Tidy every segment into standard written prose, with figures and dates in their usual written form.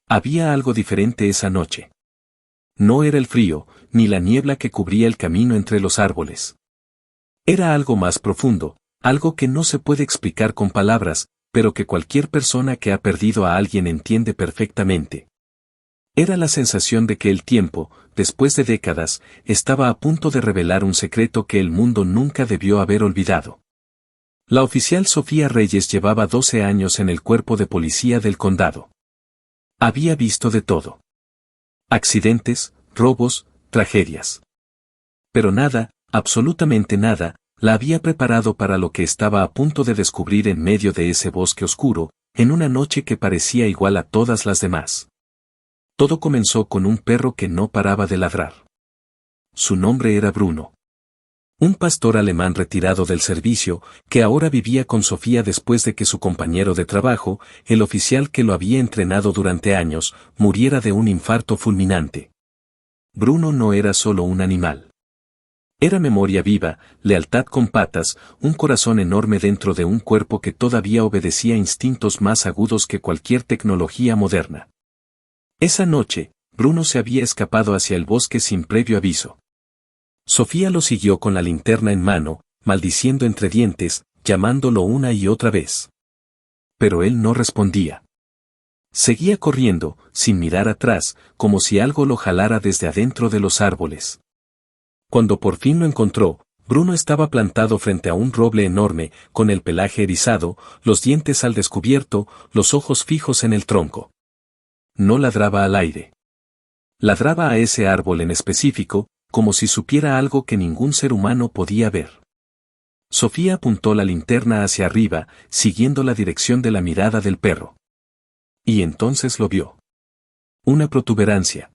Había algo diferente esa noche. No era el frío, ni la niebla que cubría el camino entre los árboles. Era algo más profundo, algo que no se puede explicar con palabras, pero que cualquier persona que ha perdido a alguien entiende perfectamente. Era la sensación de que el tiempo, después de décadas, estaba a punto de revelar un secreto que el mundo nunca debió haber olvidado. La oficial Sofía Reyes llevaba 12 años en el cuerpo de policía del condado. Había visto de todo. Accidentes, robos, tragedias. Pero nada, absolutamente nada, la había preparado para lo que estaba a punto de descubrir en medio de ese bosque oscuro, en una noche que parecía igual a todas las demás. Todo comenzó con un perro que no paraba de ladrar. Su nombre era Bruno. Un pastor alemán retirado del servicio, que ahora vivía con Sofía después de que su compañero de trabajo, el oficial que lo había entrenado durante años, muriera de un infarto fulminante. Bruno no era solo un animal. Era memoria viva, lealtad con patas, un corazón enorme dentro de un cuerpo que todavía obedecía instintos más agudos que cualquier tecnología moderna. Esa noche, Bruno se había escapado hacia el bosque sin previo aviso. Sofía lo siguió con la linterna en mano, maldiciendo entre dientes, llamándolo una y otra vez. Pero él no respondía. Seguía corriendo, sin mirar atrás, como si algo lo jalara desde adentro de los árboles. Cuando por fin lo encontró, Bruno estaba plantado frente a un roble enorme, con el pelaje erizado, los dientes al descubierto, los ojos fijos en el tronco. No ladraba al aire. Ladraba a ese árbol en específico, como si supiera algo que ningún ser humano podía ver. Sofía apuntó la linterna hacia arriba, siguiendo la dirección de la mirada del perro. Y entonces lo vio. Una protuberancia.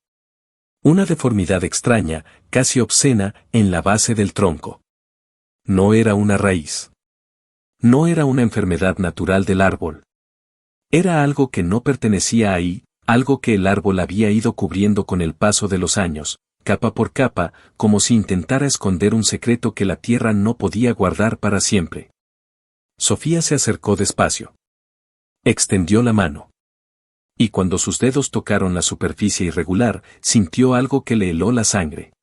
Una deformidad extraña, casi obscena, en la base del tronco. No era una raíz. No era una enfermedad natural del árbol. Era algo que no pertenecía ahí, algo que el árbol había ido cubriendo con el paso de los años, capa por capa, como si intentara esconder un secreto que la tierra no podía guardar para siempre. Sofía se acercó despacio. Extendió la mano. Y cuando sus dedos tocaron la superficie irregular, sintió algo que le heló la sangre.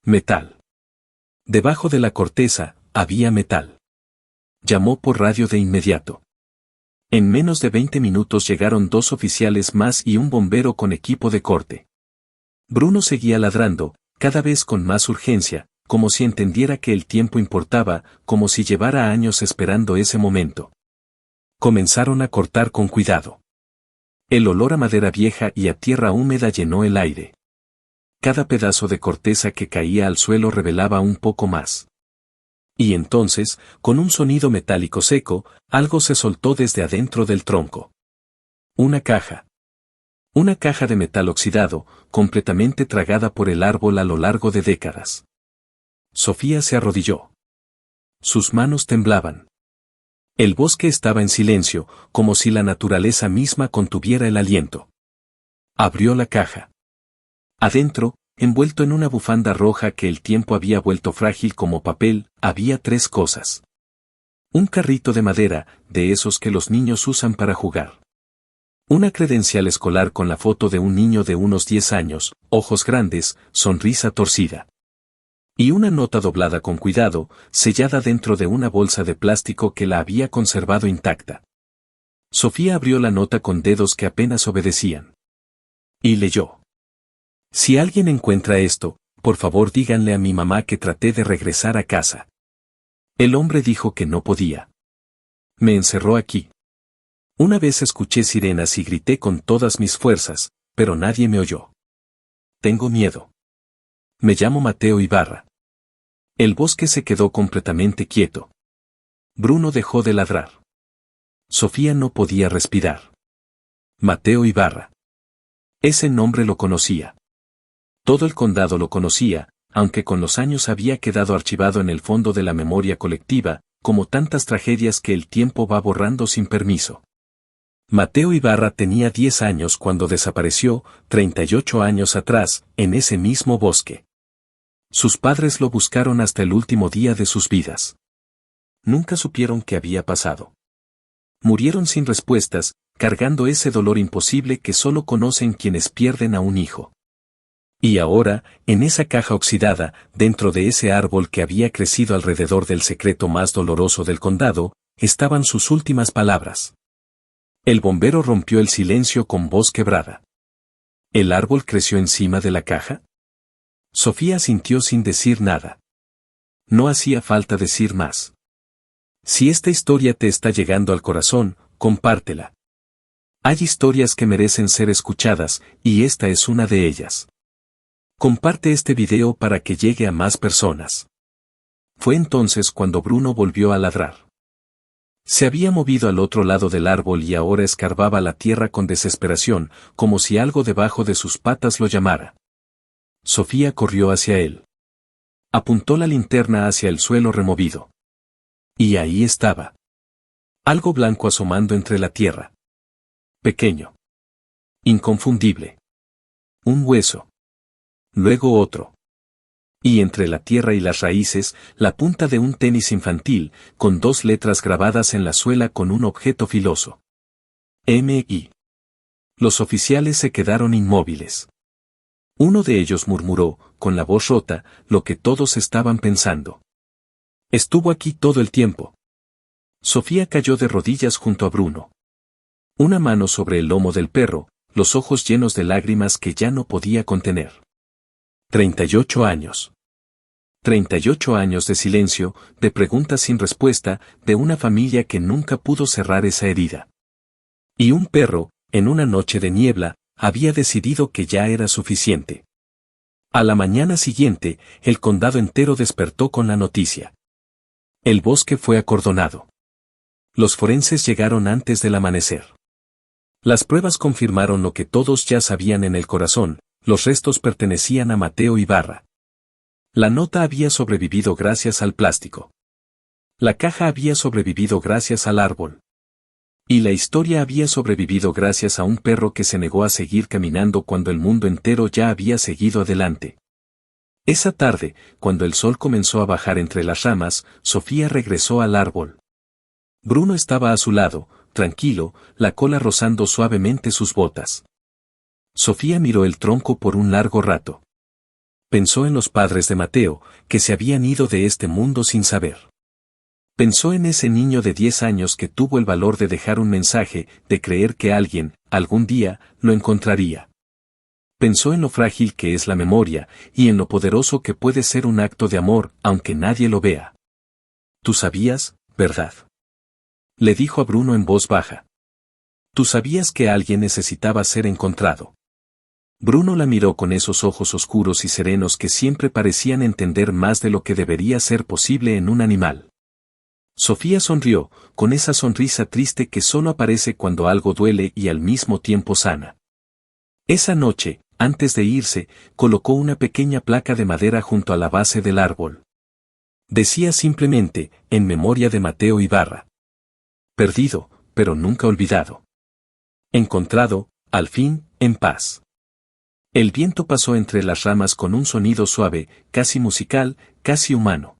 Metal. Debajo de la corteza, había metal. Llamó por radio de inmediato. En menos de 20 minutos llegaron 2 oficiales más y un bombero con equipo de corte. Bruno seguía ladrando, cada vez con más urgencia, como si entendiera que el tiempo importaba, como si llevara años esperando ese momento. Comenzaron a cortar con cuidado. El olor a madera vieja y a tierra húmeda llenó el aire. Cada pedazo de corteza que caía al suelo revelaba un poco más. Y entonces, con un sonido metálico seco, algo se soltó desde adentro del tronco. Una caja. Una caja de metal oxidado, completamente tragada por el árbol a lo largo de décadas. Sofía se arrodilló. Sus manos temblaban. El bosque estaba en silencio, como si la naturaleza misma contuviera el aliento. Abrió la caja. Adentro, envuelto en una bufanda roja que el tiempo había vuelto frágil como papel, había 3 cosas. Un carrito de madera, de esos que los niños usan para jugar. Una credencial escolar con la foto de un niño de unos 10 años, ojos grandes, sonrisa torcida. Y una nota doblada con cuidado, sellada dentro de una bolsa de plástico que la había conservado intacta. Sofía abrió la nota con dedos que apenas obedecían. Y leyó. Si alguien encuentra esto, por favor díganle a mi mamá que traté de regresar a casa. El hombre dijo que no podía. Me encerró aquí. Una vez escuché sirenas y grité con todas mis fuerzas, pero nadie me oyó. Tengo miedo. Me llamo Mateo Ibarra. El bosque se quedó completamente quieto. Bruno dejó de ladrar. Sofía no podía respirar. Mateo Ibarra. Ese nombre lo conocía. Todo el condado lo conocía, aunque con los años había quedado archivado en el fondo de la memoria colectiva, como tantas tragedias que el tiempo va borrando sin permiso. Mateo Ibarra tenía 10 años cuando desapareció, 38 años atrás, en ese mismo bosque. Sus padres lo buscaron hasta el último día de sus vidas. Nunca supieron qué había pasado. Murieron sin respuestas, cargando ese dolor imposible que solo conocen quienes pierden a un hijo. Y ahora, en esa caja oxidada, dentro de ese árbol que había crecido alrededor del secreto más doloroso del condado, estaban sus últimas palabras. El bombero rompió el silencio con voz quebrada. ¿El árbol creció encima de la caja? Sofía asintió sin decir nada. No hacía falta decir más. Si esta historia te está llegando al corazón, compártela. Hay historias que merecen ser escuchadas, y esta es una de ellas. Comparte este video para que llegue a más personas. Fue entonces cuando Bruno volvió a ladrar. Se había movido al otro lado del árbol y ahora escarbaba la tierra con desesperación, como si algo debajo de sus patas lo llamara. Sofía corrió hacia él. Apuntó la linterna hacia el suelo removido. Y ahí estaba. Algo blanco asomando entre la tierra. Pequeño. Inconfundible. Un hueso. Luego otro. Y entre la tierra y las raíces, la punta de un tenis infantil, con 2 letras grabadas en la suela con un objeto filoso. M.I. Los oficiales se quedaron inmóviles. Uno de ellos murmuró, con la voz rota, lo que todos estaban pensando. Estuvo aquí todo el tiempo. Sofía cayó de rodillas junto a Bruno. Una mano sobre el lomo del perro, los ojos llenos de lágrimas que ya no podía contener. 38 años. 38 años de silencio, de preguntas sin respuesta, de una familia que nunca pudo cerrar esa herida. Y un perro, en una noche de niebla, había decidido que ya era suficiente. A la mañana siguiente, el condado entero despertó con la noticia. El bosque fue acordonado. Los forenses llegaron antes del amanecer. Las pruebas confirmaron lo que todos ya sabían en el corazón: los restos pertenecían a Mateo Ibarra. La nota había sobrevivido gracias al plástico. La caja había sobrevivido gracias al árbol. Y la historia había sobrevivido gracias a un perro que se negó a seguir caminando cuando el mundo entero ya había seguido adelante. Esa tarde, cuando el sol comenzó a bajar entre las ramas, Sofía regresó al árbol. Bruno estaba a su lado, tranquilo, la cola rozando suavemente sus botas. Sofía miró el tronco por un largo rato. Pensó en los padres de Mateo, que se habían ido de este mundo sin saber. Pensó en ese niño de 10 años que tuvo el valor de dejar un mensaje, de creer que alguien, algún día, lo encontraría. Pensó en lo frágil que es la memoria, y en lo poderoso que puede ser un acto de amor, aunque nadie lo vea. Tú sabías, ¿verdad? Le dijo a Bruno en voz baja. Tú sabías que alguien necesitaba ser encontrado. Bruno la miró con esos ojos oscuros y serenos que siempre parecían entender más de lo que debería ser posible en un animal. Sofía sonrió, con esa sonrisa triste que solo aparece cuando algo duele y al mismo tiempo sana. Esa noche, antes de irse, colocó una pequeña placa de madera junto a la base del árbol. Decía simplemente, en memoria de Mateo Ibarra. Perdido, pero nunca olvidado. Encontrado, al fin, en paz. El viento pasó entre las ramas con un sonido suave, casi musical, casi humano.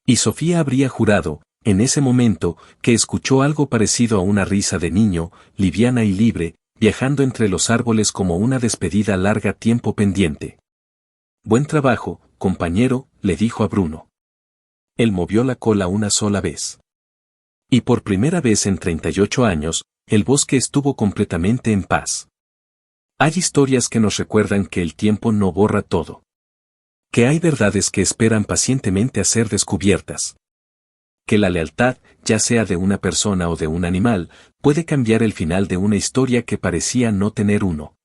Y Sofía habría jurado, en ese momento, que escuchó algo parecido a una risa de niño, liviana y libre, viajando entre los árboles como una despedida larga tiempo pendiente. Buen trabajo, compañero, le dijo a Bruno. Él movió la cola una sola vez. Y por primera vez en 38 años, el bosque estuvo completamente en paz. Hay historias que nos recuerdan que el tiempo no borra todo. Que hay verdades que esperan pacientemente a ser descubiertas. Que la lealtad, ya sea de una persona o de un animal, puede cambiar el final de una historia que parecía no tener uno.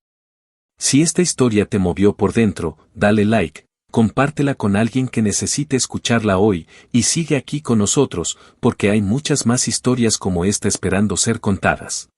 Si esta historia te movió por dentro, dale like, compártela con alguien que necesite escucharla hoy, y sigue aquí con nosotros, porque hay muchas más historias como esta esperando ser contadas.